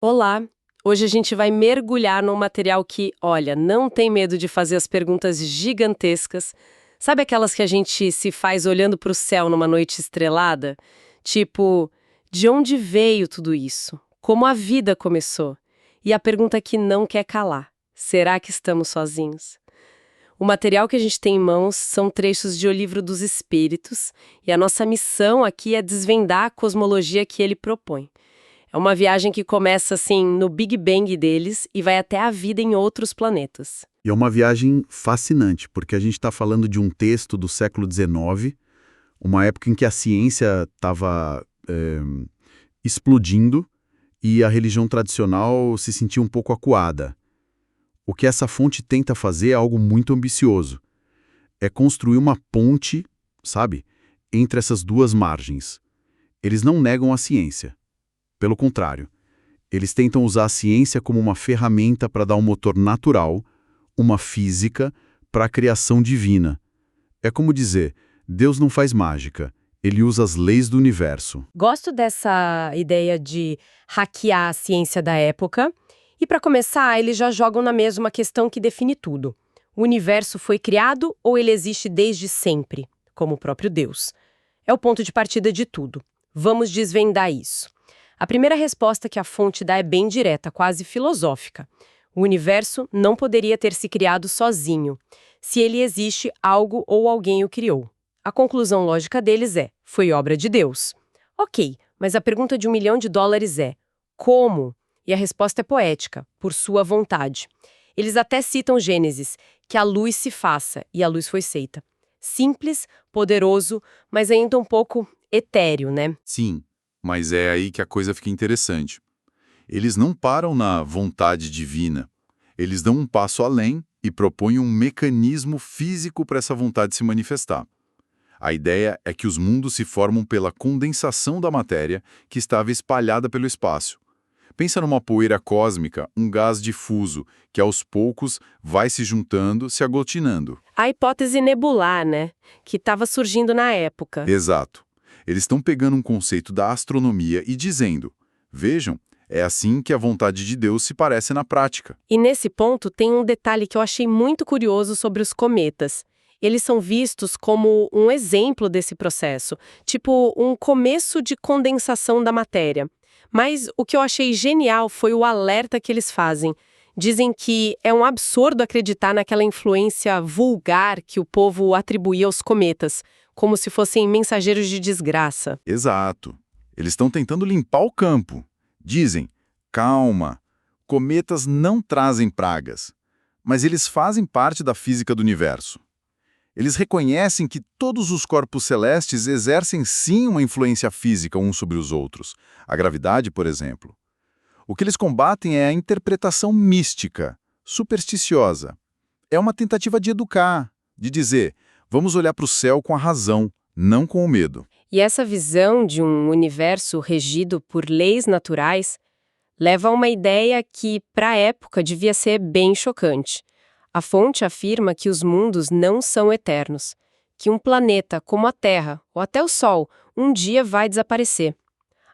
Olá! Hoje a gente vai mergulhar num material que, olha, não tem medo de fazer as perguntas gigantescas. Sabe aquelas que a gente se faz olhando para o céu numa noite estrelada? Tipo, de onde veio tudo isso? Como a vida começou? E a pergunta que não quer calar: será que estamos sozinhos? O material que a gente tem em mãos são trechos de O Livro dos Espíritos, e a nossa missão aqui é desvendar a cosmologia que ele propõe. É uma viagem que começa, assim, no Big Bang deles e vai até a vida em outros planetas. E é uma viagem fascinante, porque a gente está falando de um texto do século XIX, uma época em que a ciência estava explodindo e a religião tradicional se sentia um pouco acuada. O que essa fonte tenta fazer é algo muito ambicioso. É construir uma ponte, sabe, entre essas duas margens. Eles não negam a ciência. Pelo contrário, eles tentam usar a ciência como uma ferramenta para dar um motor natural, uma física, para a criação divina. É como dizer, Deus não faz mágica, ele usa as leis do universo. Gosto dessa ideia de hackear a ciência da época. E para começar, eles já jogam na mesa uma questão que define tudo. O universo foi criado ou ele existe desde sempre, como o próprio Deus? É o ponto de partida de tudo. Vamos desvendar isso. A primeira resposta que a fonte dá é bem direta, quase filosófica. O universo não poderia ter se criado sozinho. Se ele existe, algo ou alguém o criou. A conclusão lógica deles é: foi obra de Deus. Ok, mas a pergunta de $1 milhão é: como? E a resposta é poética: por sua vontade. Eles até citam Gênesis, que a luz se faça, e a luz foi feita. Simples, poderoso, mas ainda um pouco etéreo, né? Sim, mas é aí que a coisa fica interessante. Eles não param na vontade divina. Eles dão um passo além e propõem um mecanismo físico para essa vontade se manifestar. A ideia é que os mundos se formam pela condensação da matéria que estava espalhada pelo espaço. Pensa numa poeira cósmica, um gás difuso, que aos poucos vai se juntando, se aglutinando. A hipótese nebular, né? Que estava surgindo na época. Exato. Eles estão pegando um conceito da astronomia e dizendo: vejam, é assim que a vontade de Deus se parece na prática. E nesse ponto tem um detalhe que eu achei muito curioso sobre os cometas. Eles são vistos como um exemplo desse processo, tipo um começo de condensação da matéria. Mas o que eu achei genial foi o alerta que eles fazem. Dizem que é um absurdo acreditar naquela influência vulgar que o povo atribuía aos cometas, como se fossem mensageiros de desgraça. Exato. Eles estão tentando limpar o campo. Dizem: calma, cometas não trazem pragas, mas eles fazem parte da física do universo. Eles reconhecem que todos os corpos celestes exercem sim uma influência física uns sobre os outros. A gravidade, por exemplo. O que eles combatem é a interpretação mística, supersticiosa. É uma tentativa de educar, de dizer: vamos olhar para o céu com a razão, não com o medo. E essa visão de um universo regido por leis naturais leva a uma ideia que, para a época, devia ser bem chocante. A fonte afirma que os mundos não são eternos, que um planeta como a Terra, ou até o Sol, um dia vai desaparecer.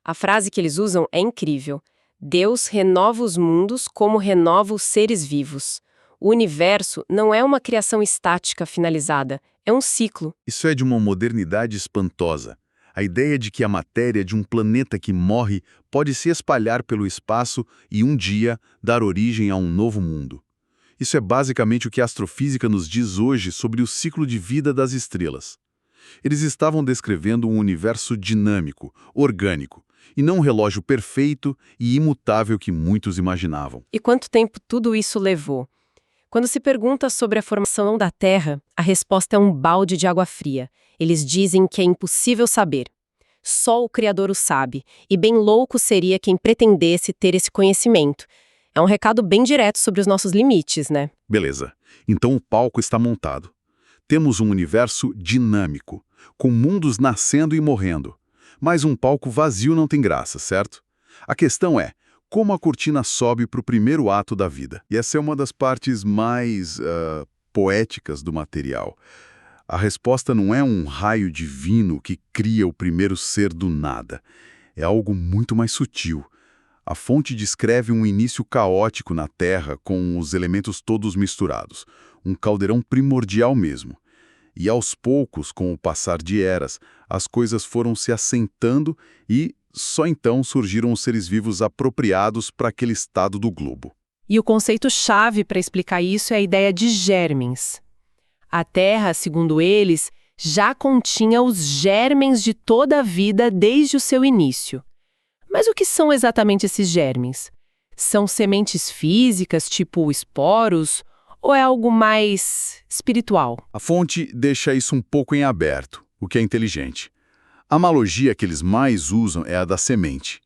A frase que eles usam é incrível. Deus renova os mundos como renova os seres vivos. O universo não é uma criação estática finalizada, é um ciclo. Isso é de uma modernidade espantosa. A ideia de que a matéria de um planeta que morre pode se espalhar pelo espaço e um dia dar origem a um novo mundo. Isso é basicamente o que a astrofísica nos diz hoje sobre o ciclo de vida das estrelas. Eles estavam descrevendo um universo dinâmico, orgânico, e não um relógio perfeito e imutável que muitos imaginavam. E quanto tempo tudo isso levou? Quando se pergunta sobre a formação da Terra, a resposta é um balde de água fria. Eles dizem que é impossível saber. Só o Criador o sabe, e bem louco seria quem pretendesse ter esse conhecimento. É um recado bem direto sobre os nossos limites, né? Beleza, então o palco está montado. Temos um universo dinâmico, com mundos nascendo e morrendo. Mas um palco vazio não tem graça, certo? A questão é, como a cortina sobe para o primeiro ato da vida? E essa é uma das partes mais poéticas do material. A resposta não é um raio divino que cria o primeiro ser do nada. É algo muito mais sutil. A fonte descreve um início caótico na Terra com os elementos todos misturados, um caldeirão primordial mesmo. E aos poucos, com o passar de eras, as coisas foram se assentando e só então surgiram os seres vivos apropriados para aquele estado do globo. E o conceito-chave para explicar isso é a ideia de germens. A Terra, segundo eles, já continha os germens de toda a vida desde o seu início. Mas o que são exatamente esses germens? São sementes físicas, tipo esporos, ou é algo mais espiritual? A fonte deixa isso um pouco em aberto, o que é inteligente. A analogia que eles mais usam é a da semente.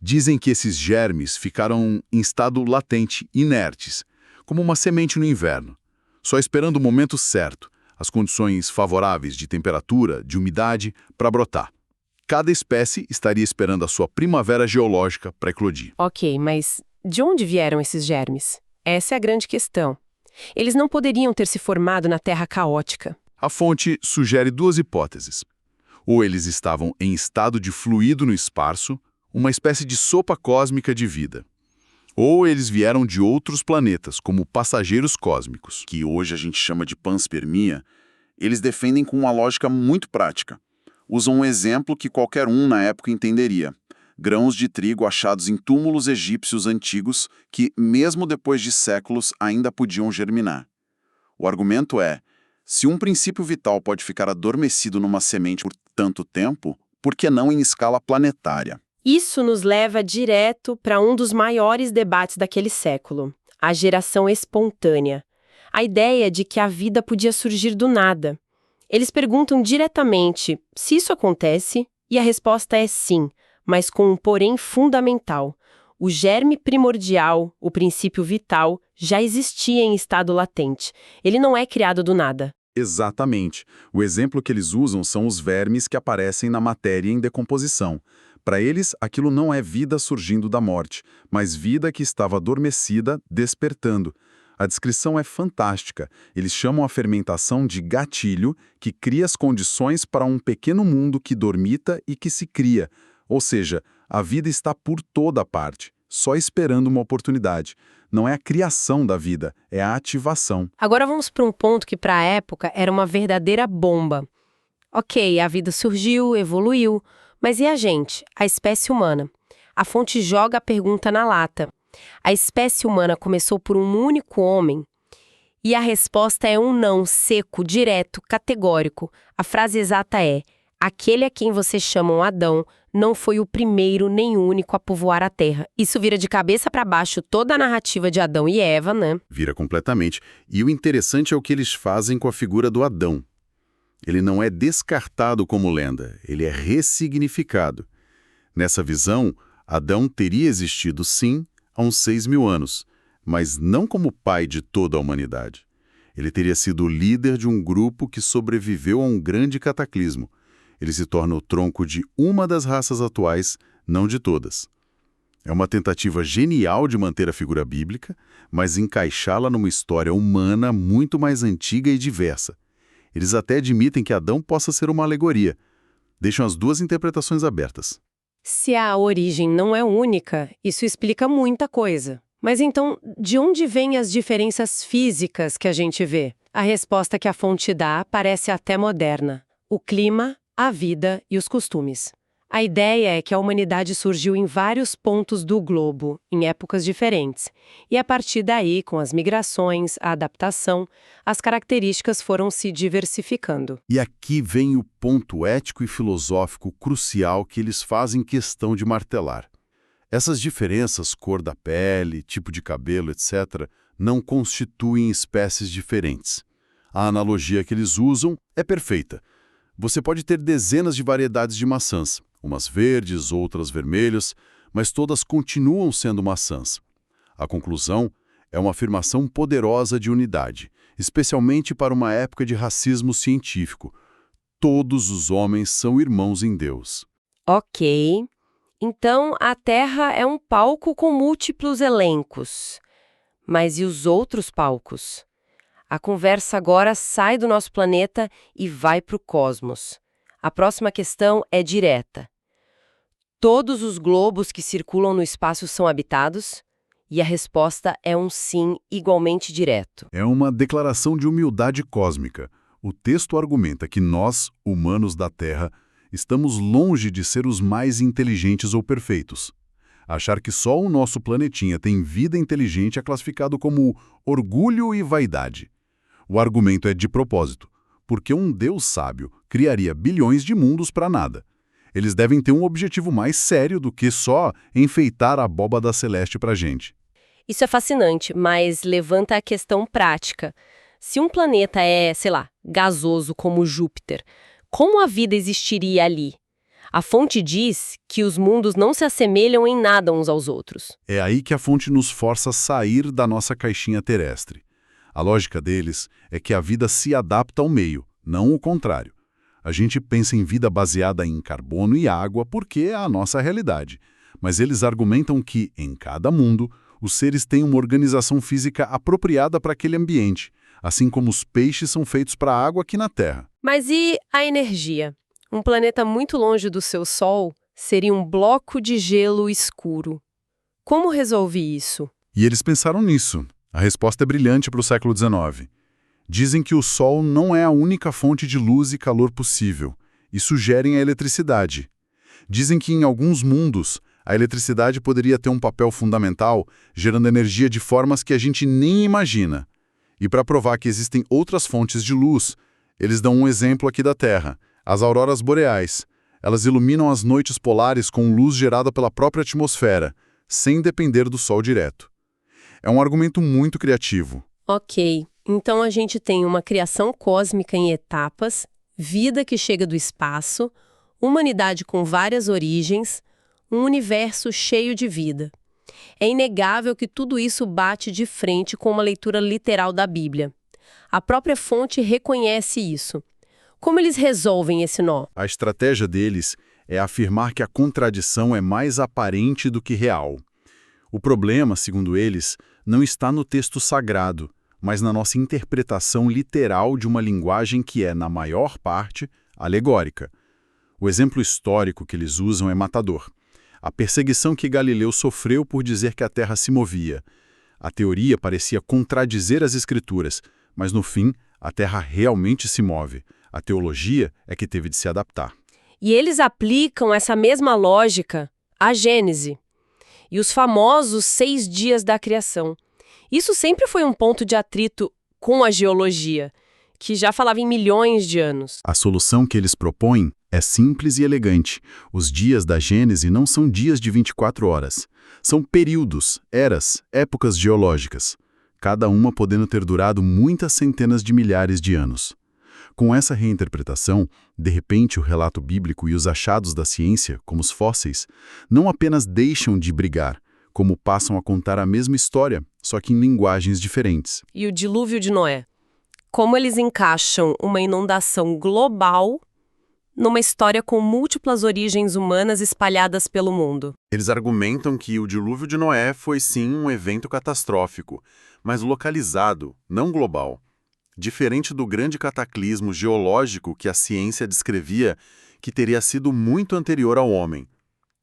Dizem que esses germes ficaram em estado latente, inertes, como uma semente no inverno, só esperando o momento certo, as condições favoráveis de temperatura, de umidade, para brotar. Cada espécie estaria esperando a sua primavera geológica para eclodir. Ok, mas de onde vieram esses germes? Essa é a grande questão. Eles não poderiam ter se formado na Terra caótica. A fonte sugere duas hipóteses. Ou eles estavam em estado de fluido no espaço, uma espécie de sopa cósmica de vida. Ou eles vieram de outros planetas, como passageiros cósmicos, que hoje a gente chama de panspermia. Eles defendem com uma lógica muito prática. Usam um exemplo que qualquer um na época entenderia. Grãos de trigo achados em túmulos egípcios antigos que, mesmo depois de séculos, ainda podiam germinar. O argumento é, se um princípio vital pode ficar adormecido numa semente por tanto tempo, por que não em escala planetária? Isso nos leva direto para um dos maiores debates daquele século, a geração espontânea. A ideia de que a vida podia surgir do nada. Eles perguntam diretamente se isso acontece, e a resposta é sim, mas com um porém fundamental. O germe primordial, o princípio vital, já existia em estado latente. Ele não é criado do nada. Exatamente. O exemplo que eles usam são os vermes que aparecem na matéria em decomposição. Para eles, aquilo não é vida surgindo da morte, mas vida que estava adormecida, despertando. A descrição é fantástica. Eles chamam a fermentação de gatilho, que cria as condições para um pequeno mundo que dormita e que se cria. Ou seja, a vida está por toda parte, só esperando uma oportunidade. Não é a criação da vida, é a ativação. Agora vamos para um ponto que para a época era uma verdadeira bomba. Ok, a vida surgiu, evoluiu, mas e a gente, a espécie humana? A fonte joga a pergunta na lata. A espécie humana começou por um único homem? E a resposta é um não seco, direto, categórico. A frase exata é: aquele a quem vocês chamam Adão não foi o primeiro nem único a povoar a Terra. Isso vira de cabeça para baixo toda a narrativa de Adão e Eva, né? Vira completamente. E o interessante é o que eles fazem com a figura do Adão. Ele não é descartado como lenda, ele é ressignificado. Nessa visão, Adão teria existido sim há uns 6.000 anos, mas não como pai de toda a humanidade. Ele teria sido o líder de um grupo que sobreviveu a um grande cataclismo. Ele se torna o tronco de uma das raças atuais, não de todas. É uma tentativa genial de manter a figura bíblica, mas encaixá-la numa história humana muito mais antiga e diversa. Eles até admitem que Adão possa ser uma alegoria. Deixam as duas interpretações abertas. Se a origem não é única, isso explica muita coisa. Mas então, de onde vêm as diferenças físicas que a gente vê? A resposta que a fonte dá parece até moderna. O clima, a vida e os costumes. A ideia é que a humanidade surgiu em vários pontos do globo, em épocas diferentes. E a partir daí, com as migrações, a adaptação, as características foram se diversificando. E aqui vem o ponto ético e filosófico crucial que eles fazem questão de martelar. Essas diferenças, cor da pele, tipo de cabelo, etc., não constituem espécies diferentes. A analogia que eles usam é perfeita. Você pode ter dezenas de variedades de maçãs, umas verdes, outras vermelhas, mas todas continuam sendo maçãs. A conclusão é uma afirmação poderosa de unidade, especialmente para uma época de racismo científico. Todos os homens são irmãos em Deus. Ok. Então, a Terra é um palco com múltiplos elencos. Mas e os outros palcos? A conversa agora sai do nosso planeta e vai para o cosmos. A próxima questão é direta. Todos os globos que circulam no espaço são habitados? E a resposta é um sim igualmente direto. É uma declaração de humildade cósmica. O texto argumenta que nós, humanos da Terra, estamos longe de ser os mais inteligentes ou perfeitos. Achar que só o nosso planetinha tem vida inteligente é classificado como orgulho e vaidade. O argumento é de propósito, porque um Deus sábio criaria bilhões de mundos para nada. Eles devem ter um objetivo mais sério do que só enfeitar a abóbada celeste para a gente. Isso é fascinante, mas levanta a questão prática. Se um planeta é, sei lá, gasoso como Júpiter, como a vida existiria ali? A fonte diz que os mundos não se assemelham em nada uns aos outros. É aí que a fonte nos força a sair da nossa caixinha terrestre. A lógica deles é que a vida se adapta ao meio, não o contrário. A gente pensa em vida baseada em carbono e água porque é a nossa realidade. Mas eles argumentam que, em cada mundo, os seres têm uma organização física apropriada para aquele ambiente, assim como os peixes são feitos para a água aqui na Terra. Mas e a energia? Um planeta muito longe do seu Sol seria um bloco de gelo escuro. Como resolve isso? E eles pensaram nisso. A resposta é brilhante para o século XIX. Dizem que o Sol não é a única fonte de luz e calor possível, e sugerem a eletricidade. Dizem que em alguns mundos, a eletricidade poderia ter um papel fundamental, gerando energia de formas que a gente nem imagina. E para provar que existem outras fontes de luz, eles dão um exemplo aqui da Terra, as auroras boreais. Elas iluminam as noites polares com luz gerada pela própria atmosfera, sem depender do Sol direto. É um argumento muito criativo. Ok, então a gente tem uma criação cósmica em etapas, vida que chega do espaço, humanidade com várias origens, um universo cheio de vida. É inegável que tudo isso bate de frente com uma leitura literal da Bíblia. A própria fonte reconhece isso. Como eles resolvem esse nó? A estratégia deles é afirmar que a contradição é mais aparente do que real. O problema, segundo eles, não está no texto sagrado, mas na nossa interpretação literal de uma linguagem que é, na maior parte, alegórica. O exemplo histórico que eles usam é matador. A perseguição que Galileu sofreu por dizer que a Terra se movia. A teoria parecia contradizer as Escrituras, mas no fim, a Terra realmente se move. A teologia é que teve de se adaptar. E eles aplicam essa mesma lógica à Gênese e os famosos 6 dias da criação. Isso sempre foi um ponto de atrito com a geologia, que já falava em milhões de anos. A solução que eles propõem é simples e elegante. Os dias da Gênese não são dias de 24 horas. São períodos, eras, épocas geológicas, cada uma podendo ter durado muitas centenas de milhares de anos. Com essa reinterpretação, de repente o relato bíblico e os achados da ciência, como os fósseis, não apenas deixam de brigar, como passam a contar a mesma história, só que em linguagens diferentes. E o dilúvio de Noé? Como eles encaixam uma inundação global numa história com múltiplas origens humanas espalhadas pelo mundo? Eles argumentam que o dilúvio de Noé foi sim um evento catastrófico, mas localizado, não global. Diferente do grande cataclismo geológico que a ciência descrevia, que teria sido muito anterior ao homem.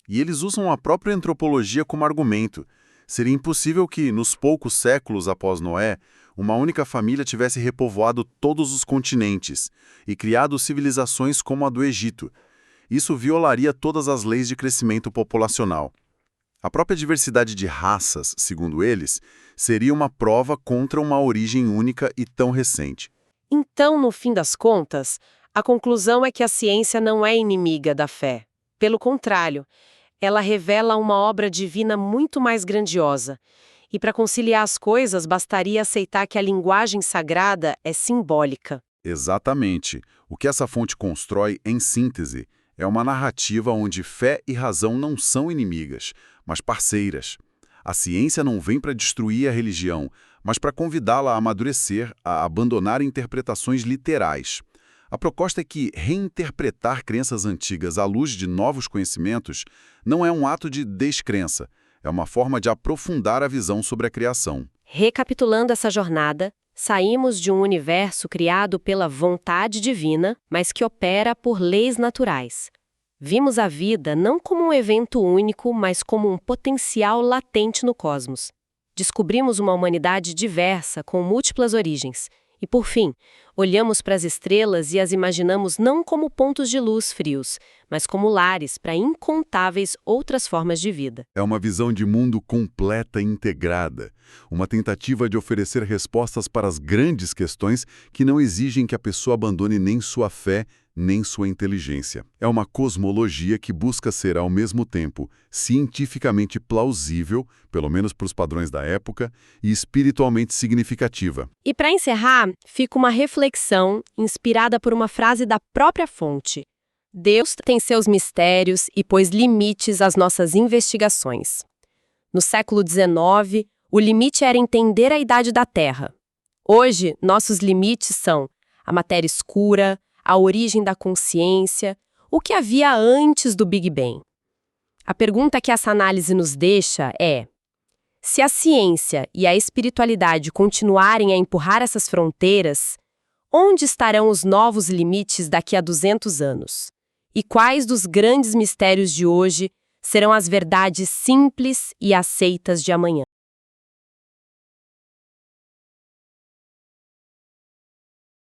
E eles usam a própria antropologia como argumento. Seria impossível que, nos poucos séculos após Noé, uma única família tivesse repovoado todos os continentes e criado civilizações como a do Egito. Isso violaria todas as leis de crescimento populacional. A própria diversidade de raças, segundo eles, seria uma prova contra uma origem única e tão recente. Então, no fim das contas, a conclusão é que a ciência não é inimiga da fé. Pelo contrário, ela revela uma obra divina muito mais grandiosa. E para conciliar as coisas, bastaria aceitar que a linguagem sagrada é simbólica. Exatamente. O que essa fonte constrói, em síntese, é uma narrativa onde fé e razão não são inimigas, mas parceiras. A ciência não vem para destruir a religião, mas para convidá-la a amadurecer, a abandonar interpretações literais. A proposta é que reinterpretar crenças antigas à luz de novos conhecimentos não é um ato de descrença, é uma forma de aprofundar a visão sobre a criação. Recapitulando essa jornada, saímos de um universo criado pela vontade divina, mas que opera por leis naturais. Vimos a vida não como um evento único, mas como um potencial latente no cosmos. Descobrimos uma humanidade diversa, com múltiplas origens. E, por fim, olhamos para as estrelas e as imaginamos não como pontos de luz frios, mas como lares para incontáveis outras formas de vida. É uma visão de mundo completa e integrada, uma tentativa de oferecer respostas para as grandes questões que não exigem que a pessoa abandone nem sua fé, nem sua inteligência. É uma cosmologia que busca ser, ao mesmo tempo, cientificamente plausível, pelo menos para os padrões da época, e espiritualmente significativa. E para encerrar, fica uma reflexão inspirada por uma frase da própria fonte. Deus tem seus mistérios e pôs limites às nossas investigações. No século XIX, o limite era entender a idade da Terra. Hoje, nossos limites são a matéria escura, a origem da consciência, o que havia antes do Big Bang. A pergunta que essa análise nos deixa é: se a ciência e a espiritualidade continuarem a empurrar essas fronteiras, onde estarão os novos limites daqui a 200 anos? E quais dos grandes mistérios de hoje serão as verdades simples e aceitas de amanhã?